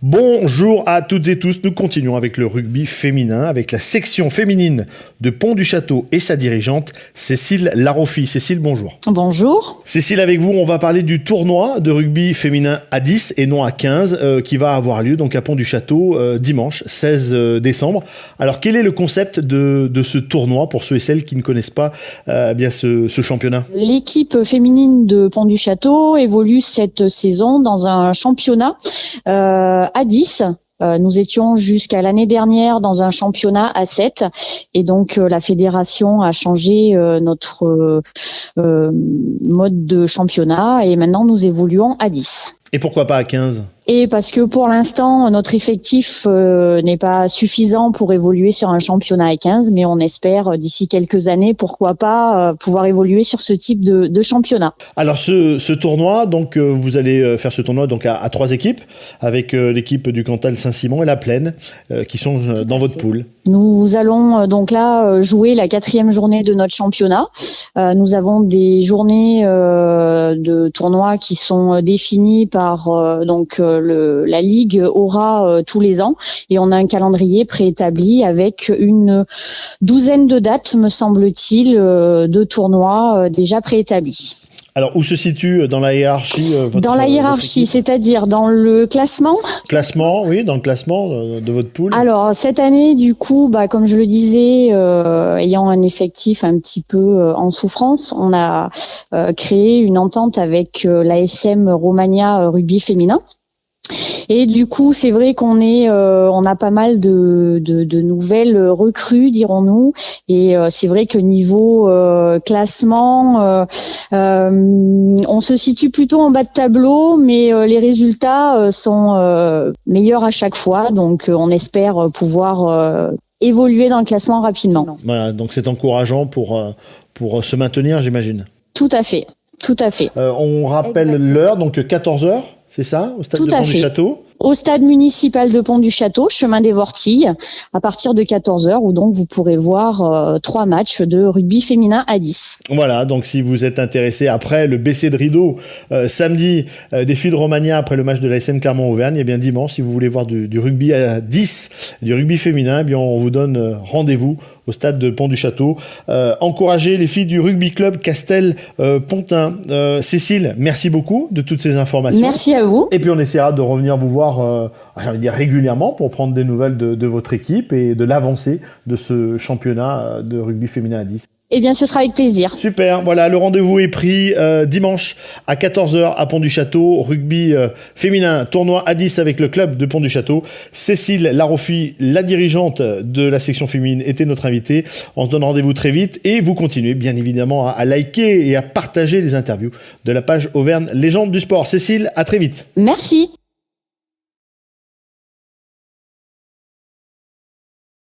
Bonjour à toutes et tous, nous continuons avec le rugby féminin, avec la section féminine de Pont-du-Château et sa dirigeante Cécile Laroffi. Cécile, bonjour. Bonjour. Cécile, avec vous, on va parler du tournoi de rugby féminin à 10 et non à 15 qui va avoir lieu donc à Pont-du-Château dimanche 16 décembre. Alors quel est le concept de ce tournoi pour ceux et celles qui ne connaissent pas bien ce championnat? L'équipe féminine de Pont-du-Château évolue cette saison dans un championnat à 10. Nous étions jusqu'à l'année dernière dans un championnat à 7 et donc la fédération a changé notre mode de championnat et maintenant nous évoluons à 10. Et pourquoi pas à 15? Et parce que pour l'instant, notre effectif n'est pas suffisant pour évoluer sur un championnat à 15, mais on espère d'ici quelques années, pourquoi pas, pouvoir évoluer sur ce type de championnat. Alors ce tournoi, donc vous allez faire ce tournoi donc à 3 équipes, avec l'équipe du Cantal Saint-Simon et la Plaine, qui sont dans votre poule. Nous allons donc là jouer la 4e journée de notre championnat. Nous avons des journées de tournoi qui sont définies par la Ligue aura tous les ans et on a un calendrier préétabli avec une douzaine de dates, me semble-t-il, de tournois déjà préétablis. Alors, où se situe dans la hiérarchie Dans la hiérarchie, c'est-à-dire dans le classement ? Classement, oui, dans le classement de votre poule. Alors, cette année, du coup, comme je le disais, ayant un effectif un petit peu en souffrance, on a créé une entente avec l'ASM Romagna Rugby Féminin. Et du coup, c'est vrai qu'on a pas mal de nouvelles recrues, dirons-nous. Et c'est vrai que niveau classement, on se situe plutôt en bas de tableau, mais les résultats sont meilleurs à chaque fois. Donc, on espère pouvoir évoluer dans le classement rapidement. Voilà, donc c'est encourageant pour se maintenir, j'imagine. Tout à fait, tout à fait. On rappelle l'heure, donc 14h. C'est ça, au stade de Pont-du-Château? Au stade municipal de Pont-du-Château, chemin des Vortilles, à partir de 14h, où donc vous pourrez voir 3 matchs de rugby féminin à 10. Voilà, donc si vous êtes intéressé après le baisser de rideau, samedi, des filles de Romagna après le match de l'ASM Clermont-Auvergne, et bien dimanche, si vous voulez voir du rugby à 10, du rugby féminin, eh bien on vous donne rendez-vous au stade de Pont-du-Château. Encouragez les filles du rugby club Castel-Pontin. Cécile, merci beaucoup de toutes ces informations. Merci à vous. Et puis on essaiera de revenir vous voir j'ai envie de dire régulièrement pour prendre des nouvelles de votre équipe et de l'avancée de ce championnat de rugby féminin à 10. Eh bien, ce sera avec plaisir. Super, voilà, le rendez-vous est pris dimanche à 14h à Pont-du-Château, rugby féminin, tournoi à 10 avec le club de Pont-du-Château. Cécile Laroffi, la dirigeante de la section féminine, était notre invitée. On se donne rendez-vous très vite et vous continuez bien évidemment à liker et à partager les interviews de la page Auvergne Légende du Sport. Cécile, à très vite. Merci.